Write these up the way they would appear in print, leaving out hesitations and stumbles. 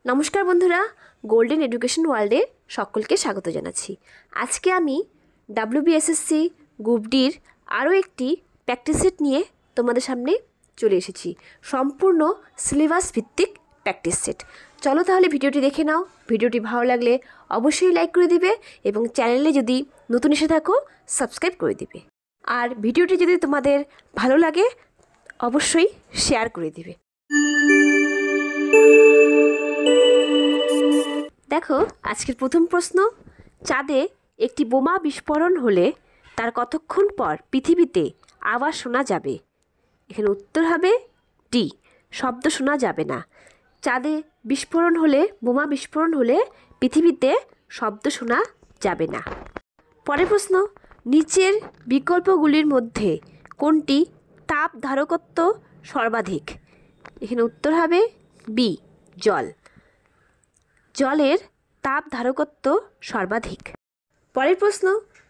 নমস্কার বন্ধুরা, golden education ওয়ার্ল্ডে সকলকে স্বাগত জানাচ্ছি। আজকে আমি WBSSC গ্রুপ ডির আরও একটি প্র্যাকটিস সেট নিয়ে তোমাদের সামনে চলে এসেছি। সম্পূর্ণ সিলেবাস ভিত্তিক প্র্যাকটিস সেট। চলো তাহলে ভিডিওটি দেখে নাও। ভিডিওটি ভালো লাগলে অবশ্যই লাইক করে দিবে এবং চ্যানেলে যদি নতুন এসে থাকো সাবস্ক্রাইব করে দিবে। আর ভিডিওটি যদি তোমাদের ভালো লাগে অবশ্যই শেয়ার করে দিবে। দেখো আজকের প্রথম প্রশ্ন, চাঁদে একটি বোমা বিস্ফোরণ হলে তার কতক্ষণ পর পৃথিবীতে আওয়াজ শোনা যাবে? এখানে উত্তর হবে ডি, শব্দ শোনা যাবে না। চাঁদে বোমা বিস্ফোরণ হলে পৃথিবীতে শব্দ শোনা যাবে না। পরের প্রশ্ন, নিচের বিকল্পগুলির মধ্যে কোনটি তাপ ধারকত্ব সর্বাধিক? এখানে উত্তর হবে বি, জল। জলের তাপ ধারকত্ব সর্বাধিক। পরের প্রশ্ন,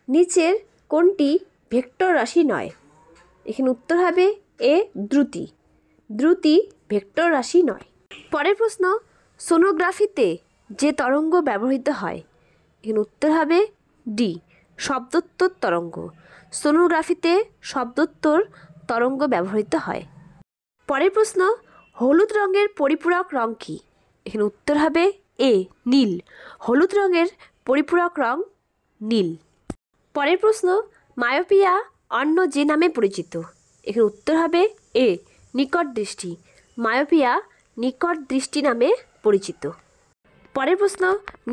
নিচের কোনটি ভেক্টর রাশি নয়? এখানে উত্তর হবে এ, দ্রুতি। দ্রুতি ভেক্টর রাশি নয়। পরের প্রশ্ন, সোনোগ্রাফিতে যে তরঙ্গ ব্যবহৃত হয়? এখানে উত্তর হবে ডি, শব্দোত্তর তরঙ্গ। সোনোগ্রাফিতে শব্দোত্তর তরঙ্গ ব্যবহৃত হয়। পরের প্রশ্ন, হলুদ রঙের পরিপূরক রং কী? এখানে উত্তর হবে এ, নীল। হলুদ রঙের পরিপূরক রং নীল। পরের প্রশ্ন, মায়োপিয়া অন্য যে নামে পরিচিত? এখানে উত্তর হবে এ, নিকট দৃষ্টি। মায়োপিয়া নিকট দৃষ্টি নামে পরিচিত। পরের প্রশ্ন,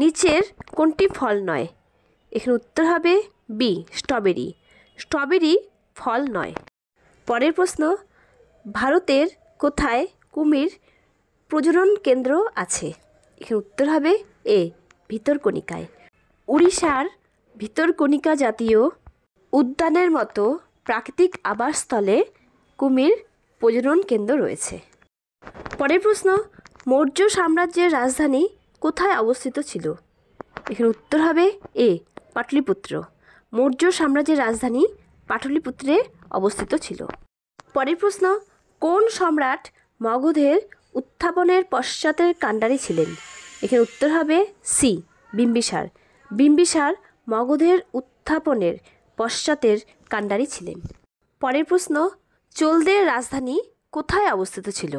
নিচের কোনটি ফল নয়? এখানে উত্তর হবে বি, স্ট্রবেরি। স্ট্রবেরি ফল নয়। পরের প্রশ্ন, ভারতের কোথায় কুমির প্রজনন কেন্দ্র আছে? এখানে উত্তর হবে এ, ভিতরকণিকায়। উড়িষ্যার ভিতরকণিকা জাতীয় উদ্যানের মতো প্রাকৃতিক আবাসস্থলে কুমির প্রজনন কেন্দ্র রয়েছে। পরের প্রশ্ন, মৌর্য সাম্রাজ্যের রাজধানী কোথায় অবস্থিত ছিল? এখানে উত্তর হবে এ, পাটলিপুত্র। মৌর্য সাম্রাজ্যের রাজধানী পাটলিপুত্রে অবস্থিত ছিল। পরের প্রশ্ন, কোন সম্রাট মগধের উত্থাপনের পশ্চাতের কাণ্ডারি ছিলেন? এখানে উত্তর হবে সি, বিম্বিসার। বিম্বিসার মগধের উত্থাপনের পশ্চাতের কাণ্ডারি ছিলেন। পরের প্রশ্ন, চোলদের রাজধানী কোথায় অবস্থিত ছিল?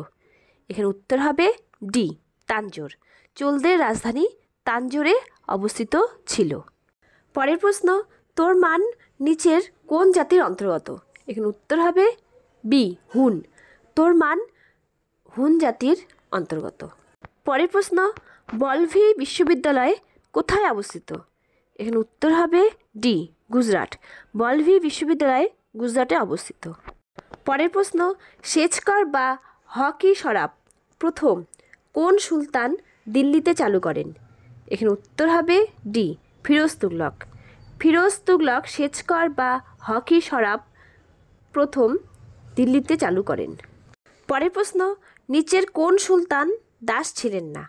এখানে উত্তর হবে ডি, তাঞ্জোর। চোলদের রাজধানী তাঞ্জোরে অবস্থিত ছিল। পরের প্রশ্ন, তোরমান নিচের কোন জাতির অন্তর্গত? এখানে উত্তর হবে বি, হুন। তোরমান হুন জাতির অন্তর্গত। পরের প্রশ্ন, বলভি বিশ্ববিদ্যালয় কোথায় অবস্থিত? এখানে উত্তর হবে ডি, গুজরাট। বলভি বিশ্ববিদ্যালয় গুজরাটে অবস্থিত। পরের প্রশ্ন, সেচকর বা হকি শরাব প্রথম কোন সুলতান দিল্লিতে চালু করেন? এখানে উত্তর হবে ডি, ফিরোজ তুগলক। ফিরোজ তুগলক সেচকর বা হকি শরাব প্রথম দিল্লিতে চালু করেন। পরের প্রশ্ন, নিচের কোন সুলতান দাস ছিলেন না?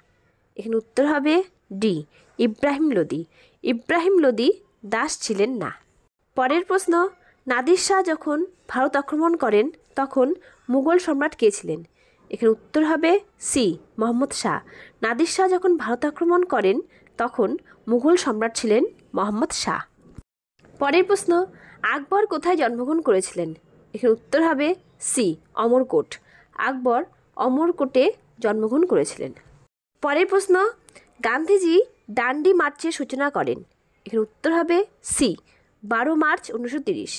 এখানে উত্তর হবে ডি, ইব্রাহিম লোদি। ইব্রাহিম লোদি দাস ছিলেন না। পরের প্রশ্ন, নাদির শাহ যখন ভারত আক্রমণ করেন তখন মুঘল সম্রাট কে ছিলেন? এখানে উত্তর হবে সি, মোহাম্মদ শাহ। নাদির শাহ যখন ভারত আক্রমণ করেন তখন মুঘল সম্রাট ছিলেন মোহাম্মদ শাহ। পরের প্রশ্ন, আকবর কোথায় জন্মগ্রহণ করেছিলেন? এখানে উত্তর হবে সি, অমরকোট। আকবর অমরকোটে জন্মগ্রহণ করেছিলেন। পরের প্রশ্ন, গান্ধীজি ডান্ডি মার্চের সূচনা করেন? এখানে উত্তর হবে সি, 12 মার্চ 1930।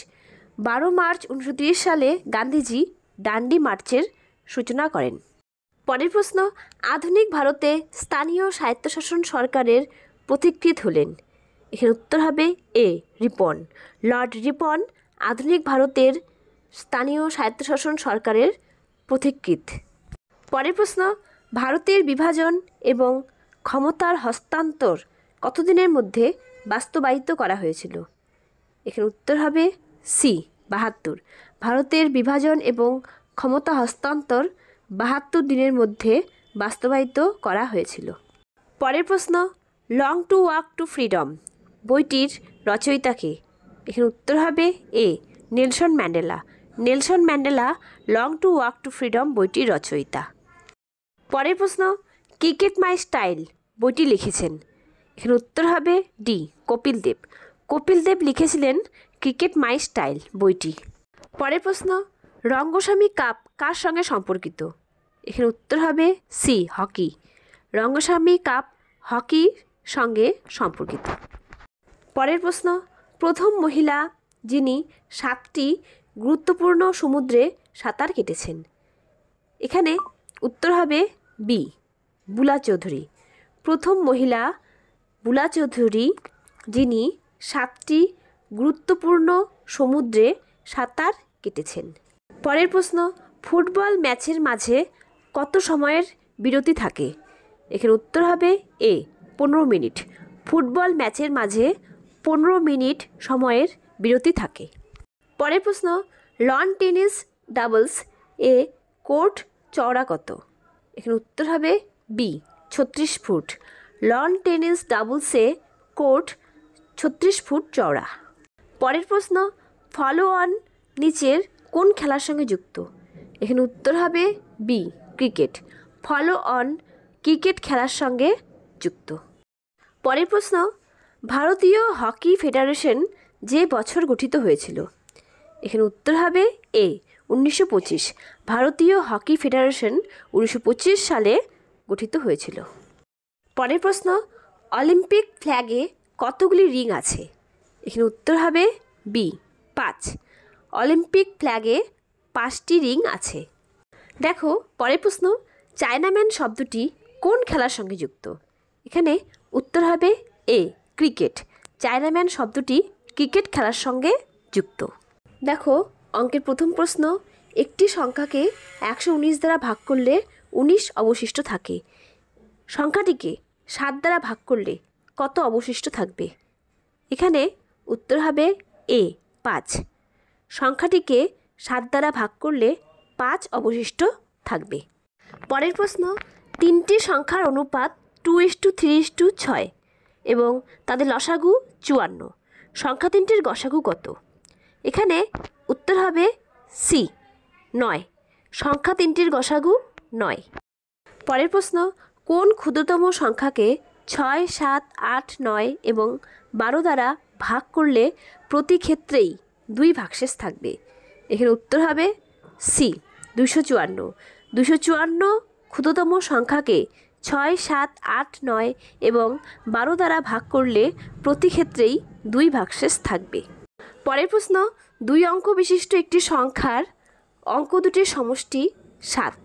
12 মার্চ 1930 সালে গান্ধীজি ডান্ডি মার্চের সূচনা করেন। পরের প্রশ্ন, আধুনিক ভারতে স্থানীয় স্বায়ত্তশাসন সরকারের পথিকৃৎ হলেন? এখানে উত্তর হবে এ, রিপন। লর্ড রিপন আধুনিক ভারতের স্থানীয় স্বায়ত্তশাসন সরকারের পথিকৃৎ। পরের প্রশ্ন, ভারতের বিভাজন এবং ক্ষমতার হস্তান্তর কতদিনের মধ্যে বাস্তবায়িত করা হয়েছিল? এখানে উত্তর হবে সি, 72। ভারতের বিভাজন এবং ক্ষমতা হস্তান্তর 72 দিনের মধ্যে বাস্তবায়িত করা হয়েছিল। পরের প্রশ্ন, long to walk to freedom বইটির রচয়িতা কে? এখানে উত্তর হবে A, Nelson Mandela. Nelson Mandela long to walk to freedom বইটির রচয়িতা। পরের প্রশ্ন, ক্রিকেট মাই স্টাইল বইটি লিখেছেন? এখানে উত্তর হবে ডি, কপিল দেব। কপিল দেব লিখেছিলেন ক্রিকেট মাই স্টাইল বইটি। পরের প্রশ্ন, রঙ্গস্বামী কাপ কার সঙ্গে সম্পর্কিত? এখানে উত্তর হবে সি, হকি। রঙ্গস্বামী কাপ হকির সঙ্গে সম্পর্কিত। পরের প্রশ্ন, প্রথম মহিলা যিনি 7টি গুরুত্বপূর্ণ সমুদ্রে সাঁতার কেটেছেন? এখানে উত্তর হবে বি, বুলা চৌধুরী। প্রথম মহিলা বুলা চৌধুরী, যিনি 7টি গুরুত্বপূর্ণ সমুদ্রে সাঁতার কেটেছেন। পরের প্রশ্ন, ফুটবল ম্যাচের মাঝে কত সময়ের বিরতি থাকে? এখানে উত্তর হবে এ, 15 মিনিট। ফুটবল ম্যাচের মাঝে 15 মিনিট সময়ের বিরতি থাকে। পরের প্রশ্ন, লন টেনিস ডাবলস এ কোর্ট চওড়া কত? এখানে উত্তর হবে বি, 36 ফুট। লন টেনিস ডাবলসে কোর্ট 36 ফুট চওড়া। পরের প্রশ্ন, ফলো অন নিচের কোন খেলার সঙ্গে যুক্ত? এখানে উত্তর হবে B, cricket. Follow on cricket খেলার সঙ্গে যুক্ত। পরের প্রশ্ন, ভারতীয় হকি ফেডারেশন যে বছর গঠিত হয়েছিল? এখানে উত্তর হবে এ, 1925। ভারতীয় হকি ফেডারেশন 1925 সালে গঠিত হয়েছিল। পরের প্রশ্ন, অলিম্পিক ফ্ল্যাগে কতগুলি রিং আছে? এখানে উত্তর হবে বি, 5। অলিম্পিক ফ্ল্যাগে 5টি রিং আছে। দেখো পরের প্রশ্ন, চায়নাম্যান শব্দটি কোন খেলার সঙ্গে যুক্ত? এখানে উত্তর হবে এ, ক্রিকেট। চায়নাম্যান শব্দটি ক্রিকেট খেলার সঙ্গে যুক্ত। দেখো অঙ্কের প্রথম প্রশ্ন, একটি সংখ্যাকে 119 দ্বারা ভাগ করলে 19 অবশিষ্ট থাকে। সংখ্যাটিকে 7 দ্বারা ভাগ করলে কত অবশিষ্ট থাকবে? এখানে উত্তর হবে এ, 5। সংখ্যাটিকে 7 দ্বারা ভাগ করলে 5 অবশিষ্ট থাকবে। পরের প্রশ্ন, 3টি সংখ্যার অনুপাত 2:3:6 এবং তাদের লসাগু 54। সংখ্যা 3টির গসাগু কত? এখানে উত্তর হবে সি, 9। সংখ্যা 3টির গসাগু 9। পরের প্রশ্ন, কোন ক্ষুদ্রতম সংখ্যাকে 6, 7, 8, 9 এবং 12 দ্বারা ভাগ করলে প্রতি ক্ষেত্রেই 2 ভাগশেষ থাকবে? এখানে উত্তর হবে সি, 254। 254 ক্ষুদ্রতম সংখ্যাকে 6, 7, 8, 9 এবং 12 দ্বারা ভাগ করলে প্রতি ক্ষেত্রেই 2 ভাগশেষ থাকবে। পরের প্রশ্ন, 2 অঙ্ক বিশিষ্ট একটি সংখ্যার অঙ্ক দুটির সমষ্টি 7।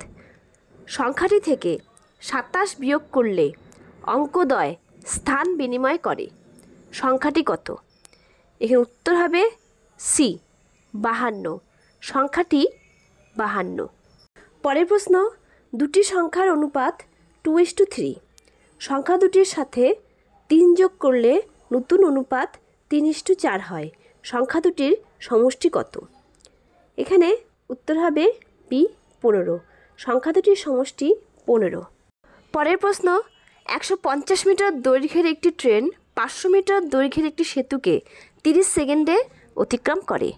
সংখ্যাটি থেকে 27 বিয়োগ করলে অঙ্কদ্বয় স্থান বিনিময় করে। সংখ্যাটি কত? এখানে উত্তর হবে সি, 52। সংখ্যাটি 52। পরের প্রশ্ন, দুটি সংখ্যার অনুপাত 2:3। সংখ্যা দুটির সাথে 3 যোগ করলে নতুন অনুপাত 3:4 হয়। সংখ্যা দুটির সমষ্টি কত? এখানে উত্তর হবে বি, 15। সংখ্যা দুটির সমষ্টি 15। পরের প্রশ্ন, 150 মিটার দৈর্ঘ্যের একটি ট্রেন 500 মিটার দৈর্ঘ্যের একটি সেতুকে 30 সেকেন্ডে অতিক্রম করে।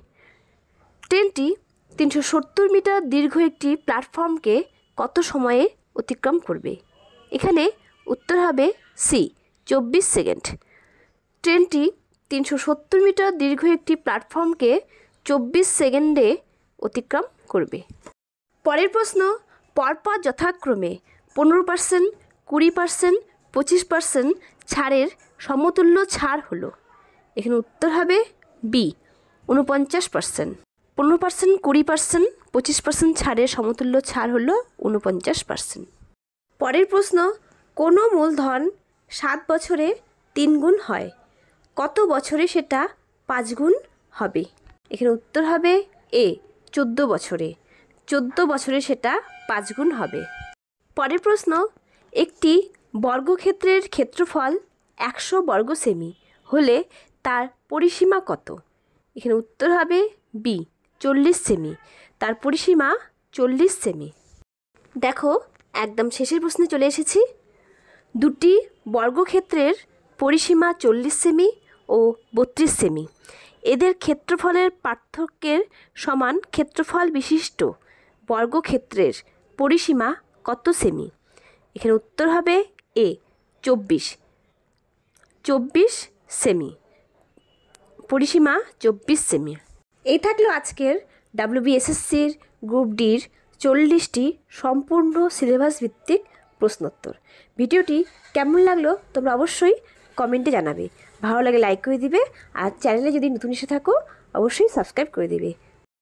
ট্রেনটি 370 মিটার দীর্ঘ একটি প্ল্যাটফর্মকে কত সময়ে অতিক্রম করবে? এখানে উত্তর হবে সি, 24 সেকেন্ড। ট্রেনটি 370 মিটার দীর্ঘ একটি প্ল্যাটফর্মকে 24 সেকেন্ডে অতিক্রম করবে। পরের প্রশ্ন, পরপর যথাক্রমে 15%, 20%, 25% ছাড়ের সমতুল্য ছাড় হলো। এখানে উত্তর হবে বি, 49%। 15%, 20%, 25% ছাড়ের সমতুল্য ছাড় হলো 49%। পরের প্রশ্ন, কোনো মূলধন 7 বছরে 3 গুণ হয়, কত বছরে সেটা 5 গুণ হবে? এখানে উত্তর হবে এ, 14 বছরে। 14 বছরে সেটা 5 গুণ হবে। পরের প্রশ্ন, একটি বর্গক্ষেত্রের ক্ষেত্রফল 100 বর্গ সেমি হলে তার পরিসীমা কত? এখানে উত্তর হবে বি, 40 সেমি। তার পরিসীমা 40 সেমি। দেখো একদম শেষের প্রশ্নে চলে এসেছি। দুটি বর্গক্ষেত্রের পরিসীমা 40 সেমি ও 32 সেমি। এদের ক্ষেত্রফলের পার্থক্যের সমান ক্ষেত্রফল বিশিষ্ট বর্গক্ষেত্রের পরিসীমা কত সেমি? এখানে উত্তর হবে এ 24 সেমি, পরিসীমা 24 সেমি। এই থাকলো আজকের WBSSCর গ্রুপ ডির 40টি সম্পূর্ণ সিলেবাস ভিত্তিক প্রশ্নোত্তর। ভিডিওটি কেমন লাগলো তোমরা অবশ্যই কমেন্টে জানাবে। ভালো লাগে লাইক করে দিবে, আর চ্যানেলে যদি নতুন এসে থাকো অবশ্যই সাবস্ক্রাইব করে দিবে।